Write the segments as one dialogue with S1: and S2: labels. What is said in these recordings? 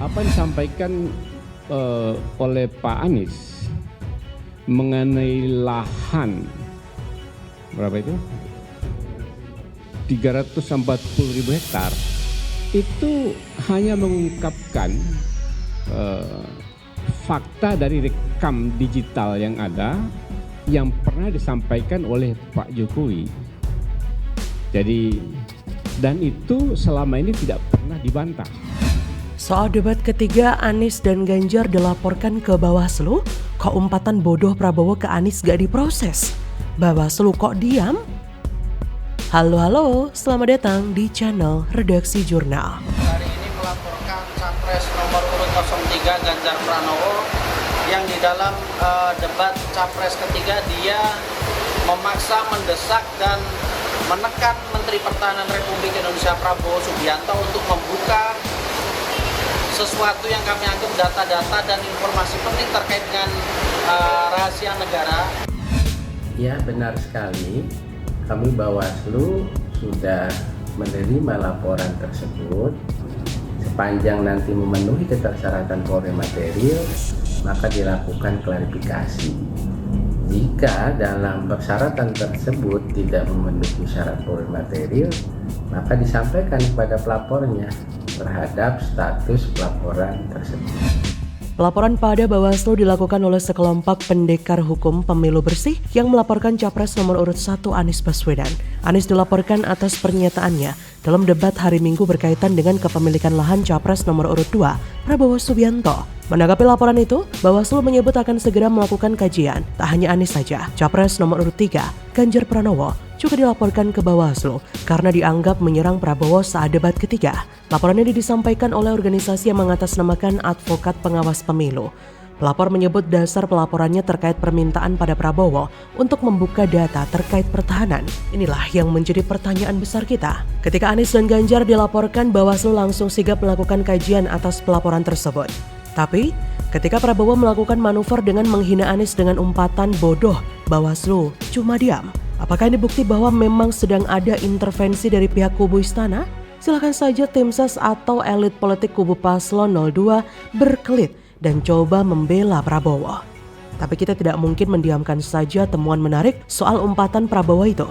S1: Apa yang disampaikan oleh Pak Anies mengenai lahan berapa itu 340.000 hektar itu hanya mengungkapkan fakta dari rekam digital yang ada yang pernah disampaikan oleh Pak Jokowi. Jadi dan itu selama ini tidak pernah dibantah.
S2: Soal debat ketiga Anies dan Ganjar dilaporkan ke Bawaslu, kok umpatan bodoh Prabowo ke Anies gak diproses? Bawaslu kok diam? Halo, selamat datang di channel Redaksi Jurnal.
S3: Hari ini melaporkan Capres nomor urut 03 Ganjar Pranowo yang di dalam debat Capres ketiga dia memaksa, mendesak dan menekan Menteri Pertahanan Republik Indonesia Prabowo Subianto untuk membuka sesuatu yang kami anggap data-data dan informasi penting terkait dengan rahasia negara.
S4: Ya, benar sekali. Kami Bawaslu sudah menerima laporan tersebut. Sepanjang nanti memenuhi ketersyaratan Polri material, maka dilakukan klarifikasi. Jika dalam persyaratan tersebut tidak memenuhi syarat Polri material, maka disampaikan kepada pelapornya terhadap status pelaporan tersebut.
S2: Pelaporan pada Bawaslu dilakukan oleh sekelompok pendekar hukum pemilu bersih yang melaporkan Capres nomor urut 1 Anies Baswedan. Anies dilaporkan atas pernyataannya dalam debat hari Minggu berkaitan dengan kepemilikan lahan Capres nomor urut 2 Prabowo Subianto. Menanggapi laporan itu, Bawaslu menyebut akan segera melakukan kajian. Tak hanya Anies saja, Capres nomor urut 3 Ganjar Pranowo juga dilaporkan ke Bawaslu karena dianggap menyerang Prabowo saat debat ketiga. Laporan ini disampaikan oleh organisasi yang mengatasnamakan Advokat Pengawas Pemilu. Pelapor menyebut dasar pelaporannya terkait permintaan pada Prabowo untuk membuka data terkait pertahanan. Inilah yang menjadi pertanyaan besar kita. Ketika Anies dan Ganjar dilaporkan, Bawaslu langsung sigap melakukan kajian atas pelaporan tersebut. Tapi, ketika Prabowo melakukan manuver dengan menghina Anies dengan umpatan bodoh, Bawaslu cuma diam. Apakah ini bukti bahwa memang sedang ada intervensi dari pihak kubu istana? Silakan saja tim ses atau elit politik kubu Paslon 02 berkelit dan coba membela Prabowo. Tapi kita tidak mungkin mendiamkan saja temuan menarik soal umpatan Prabowo itu.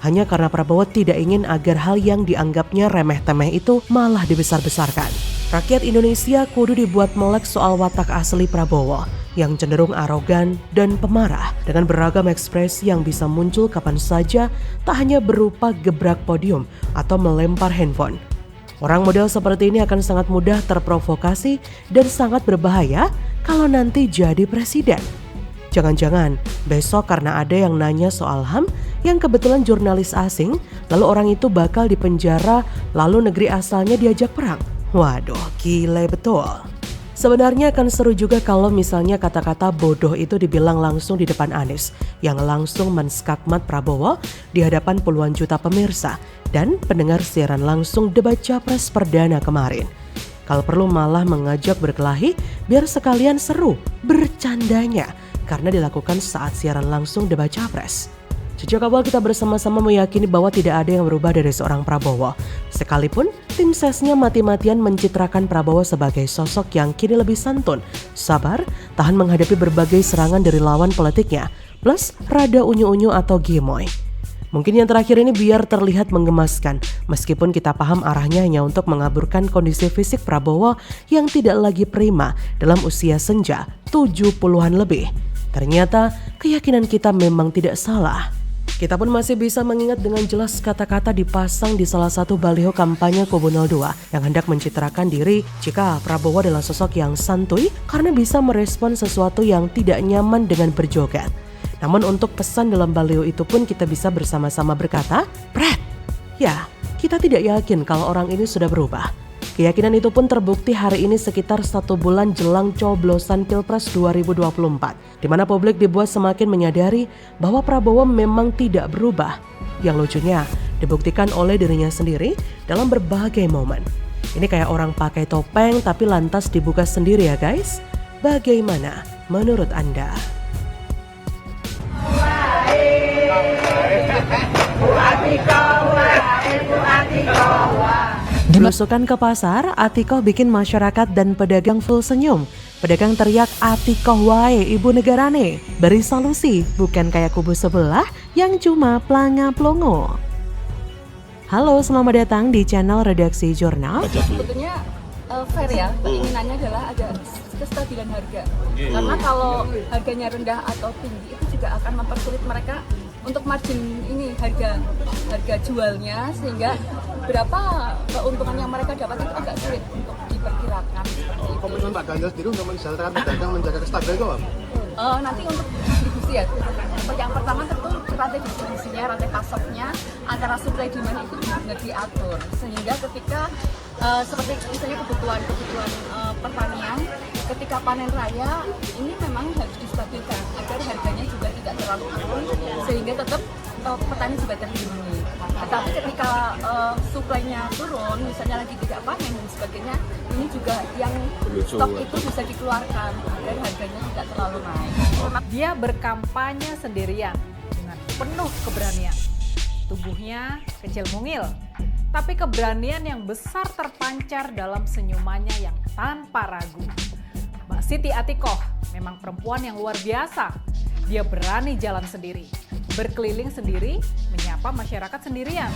S2: Hanya karena Prabowo tidak ingin agar hal yang dianggapnya remeh-temeh itu malah dibesar-besarkan. Rakyat Indonesia kudu dibuat melek soal watak asli Prabowo yang cenderung arogan dan pemarah dengan beragam ekspresi yang bisa muncul kapan saja, tak hanya berupa gebrak podium atau melempar handphone. Orang model seperti ini akan sangat mudah terprovokasi dan sangat berbahaya kalau nanti jadi presiden. Jangan-jangan besok karena ada yang nanya soal HAM yang kebetulan jurnalis asing, lalu orang itu bakal dipenjara, lalu negeri asalnya diajak perang. Waduh, gile betul. Sebenarnya akan seru juga kalau misalnya kata-kata bodoh itu dibilang langsung di depan Anies yang langsung menskakmat Prabowo di hadapan puluhan juta pemirsa dan pendengar siaran langsung debat Capres perdana kemarin. Kalau perlu malah mengajak berkelahi biar sekalian seru bercandanya karena dilakukan saat siaran langsung debat Capres. Sejak awal kita bersama-sama meyakini bahwa tidak ada yang berubah dari seorang Prabowo. Sekalipun tim sesnya mati-matian mencitrakan Prabowo sebagai sosok yang kini lebih santun, sabar, tahan menghadapi berbagai serangan dari lawan politiknya, plus rada unyu-unyu atau gemoy. Mungkin yang terakhir ini biar terlihat menggemaskan, meskipun kita paham arahnya hanya untuk mengaburkan kondisi fisik Prabowo yang tidak lagi prima dalam usia senja 70-an lebih. Ternyata keyakinan kita memang tidak salah. Kita pun masih bisa mengingat dengan jelas kata-kata dipasang di salah satu baliho kampanye Kubu 02 yang hendak mencitrakan diri jika Prabowo adalah sosok yang santuy karena bisa merespon sesuatu yang tidak nyaman dengan berjoget. Namun untuk pesan dalam baliho itu pun kita bisa bersama-sama berkata, "Pret." Ya, kita tidak yakin kalau orang ini sudah berubah. Keyakinan itu pun terbukti hari ini sekitar 1 bulan jelang coblosan Pilpres 2024, di mana publik dibuat semakin menyadari bahwa Prabowo memang tidak berubah. Yang lucunya, dibuktikan oleh dirinya sendiri dalam berbagai momen. Ini kayak orang pakai topeng tapi lantas dibuka sendiri ya guys. Bagaimana menurut Anda? Belusukan ke pasar, Atikoh bikin masyarakat dan pedagang full senyum. Pedagang teriak, "Atikoh wae ibu negarane." Beri solusi, bukan kayak kubu sebelah yang cuma planga-plongo. Halo, selamat datang di channel Redaksi Jurnal.
S5: Sebetulnya fair ya, keinginannya adalah ada kestabilan harga. Karena kalau harganya rendah atau tinggi itu juga akan mempersulit mereka untuk margin ini harga jualnya, sehingga berapa keuntungan yang mereka dapat itu agak sulit untuk diperkirakan.
S6: Komitmen Pak Ganjar sendiri untuk menjalankan pedagang menjaga kestabilan itu apa?
S5: Nanti untuk distribusi ya, yang pertama tentu rantai distribusinya, rantai pasoknya antara supply demand itu benar-benar diatur, sehingga ketika seperti misalnya kebutuhan pertanian, ketika panen raya ini memang harus distabilkan agar harganya juga tidak terlalu turun, sehingga tetap petani juga terlindungi. Tetapi ketika suplainya turun, misalnya lagi tidak panen dan sebagainya, ini juga yang stok itu bisa dikeluarkan agar harganya tidak terlalu naik.
S7: Dia berkampanye sendirian dengan penuh keberanian. Tubuhnya kecil mungil, tapi keberanian yang besar terpancar dalam senyumannya yang tanpa ragu. Mbak Siti Atikoh memang perempuan yang luar biasa. Dia berani jalan sendiri, berkeliling sendiri, menyapa masyarakat sendirian.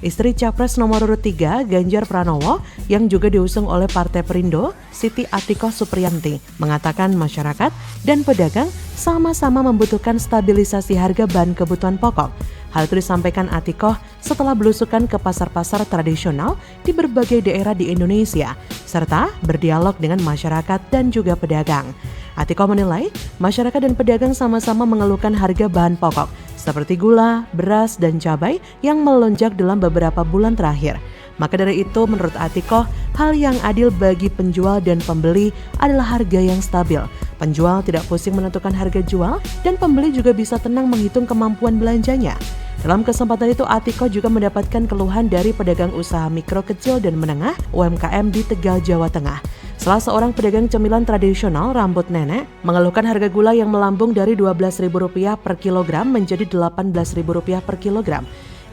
S2: Istri Capres nomor urut 3, Ganjar Pranowo, yang juga diusung oleh Partai Perindo, Siti Atikoh Supriyanti, mengatakan masyarakat dan pedagang sama-sama membutuhkan stabilisasi harga bahan kebutuhan pokok. Hal itu disampaikan Atikoh setelah belusukan ke pasar-pasar tradisional di berbagai daerah di Indonesia, serta berdialog dengan masyarakat dan juga pedagang. Atikoh menilai masyarakat dan pedagang sama-sama mengeluhkan harga bahan pokok seperti gula, beras, dan cabai yang melonjak dalam beberapa bulan terakhir. Maka dari itu, menurut Atikoh, hal yang adil bagi penjual dan pembeli adalah harga yang stabil. Penjual tidak pusing menentukan harga jual dan pembeli juga bisa tenang menghitung kemampuan belanjanya. Dalam kesempatan itu, Atikoh juga mendapatkan keluhan dari pedagang usaha mikro, kecil, dan menengah UMKM di Tegal, Jawa Tengah. Salah seorang pedagang cemilan tradisional rambut nenek mengeluhkan harga gula yang melambung dari Rp12.000 per kilogram menjadi Rp18.000 per kilogram.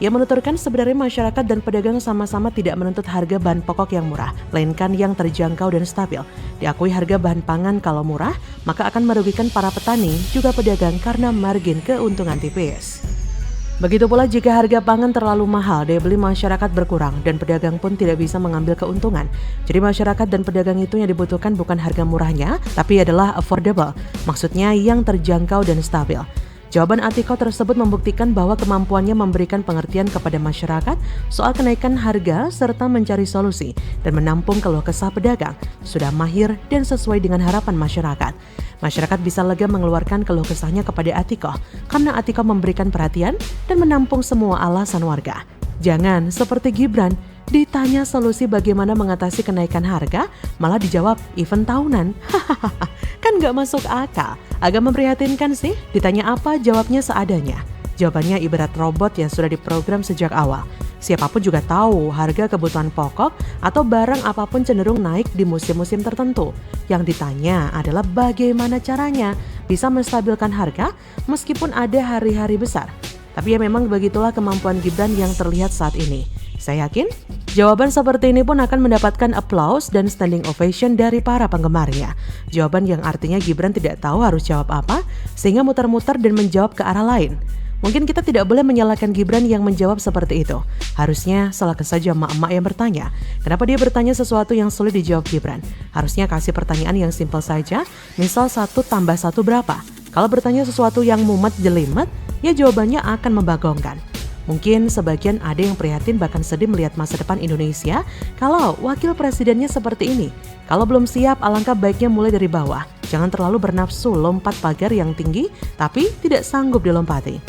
S2: Ia menuturkan sebenarnya masyarakat dan pedagang sama-sama tidak menuntut harga bahan pokok yang murah, melainkan yang terjangkau dan stabil. Diakui harga bahan pangan kalau murah, maka akan merugikan para petani juga pedagang karena margin keuntungan tipis. Begitu pula jika harga pangan terlalu mahal, daya beli masyarakat berkurang dan pedagang pun tidak bisa mengambil keuntungan. Jadi masyarakat dan pedagang itu yang dibutuhkan bukan harga murahnya, tapi adalah affordable, maksudnya yang terjangkau dan stabil. Jawaban Atikoh tersebut membuktikan bahwa kemampuannya memberikan pengertian kepada masyarakat soal kenaikan harga serta mencari solusi dan menampung keluh kesah pedagang sudah mahir dan sesuai dengan harapan masyarakat. Masyarakat bisa lega mengeluarkan keluh kesahnya kepada Atikoh karena Atikoh memberikan perhatian dan menampung semua alasan warga. Jangan seperti Gibran, ditanya solusi bagaimana mengatasi kenaikan harga, malah dijawab event tahunan. Hahaha, kan gak masuk akal. Agak memprihatinkan sih, ditanya apa jawabnya seadanya. Jawabannya ibarat robot yang sudah diprogram sejak awal. Siapapun juga tahu harga kebutuhan pokok atau barang apapun cenderung naik di musim-musim tertentu. Yang ditanya adalah bagaimana caranya bisa menstabilkan harga meskipun ada hari-hari besar. Tapi ya memang begitulah kemampuan Gibran yang terlihat saat ini. Saya yakin jawaban seperti ini pun akan mendapatkan applause dan standing ovation dari para penggemarnya. Jawaban yang artinya Gibran tidak tahu harus jawab apa, sehingga muter-muter dan menjawab ke arah lain. Mungkin kita tidak boleh menyalahkan Gibran yang menjawab seperti itu. Harusnya salahkan saja emak-emak yang bertanya. Kenapa dia bertanya sesuatu yang sulit dijawab Gibran? Harusnya kasih pertanyaan yang simpel saja, misal 1 tambah 1 berapa? Kalau bertanya sesuatu yang mumet jelimet, ya jawabannya akan membagongkan. Mungkin sebagian ada yang prihatin bahkan sedih melihat masa depan Indonesia kalau wakil presidennya seperti ini. Kalau belum siap, alangkah baiknya mulai dari bawah. Jangan terlalu bernafsu lompat pagar yang tinggi tapi tidak sanggup dilompati.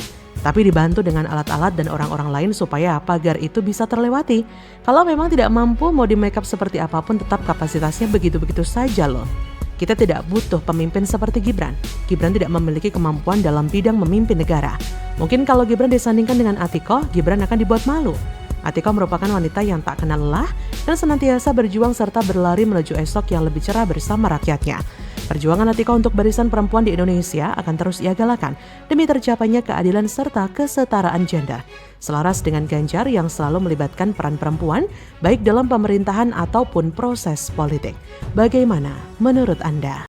S2: Tapi dibantu dengan alat-alat dan orang-orang lain supaya pagar itu bisa terlewati. Kalau memang tidak mampu, mau di make up seperti apapun tetap kapasitasnya begitu-begitu saja loh. Kita tidak butuh pemimpin seperti Gibran. Gibran tidak memiliki kemampuan dalam bidang memimpin negara. Mungkin kalau Gibran disandingkan dengan Atikoh, Gibran akan dibuat malu. Atikoh merupakan wanita yang tak kenal lelah dan senantiasa berjuang serta berlari menuju esok yang lebih cerah bersama rakyatnya. Perjuangan Atika untuk barisan perempuan di Indonesia akan terus ia galakan demi tercapainya keadilan serta kesetaraan gender. Selaras dengan Ganjar yang selalu melibatkan peran perempuan baik dalam pemerintahan ataupun proses politik. Bagaimana menurut Anda?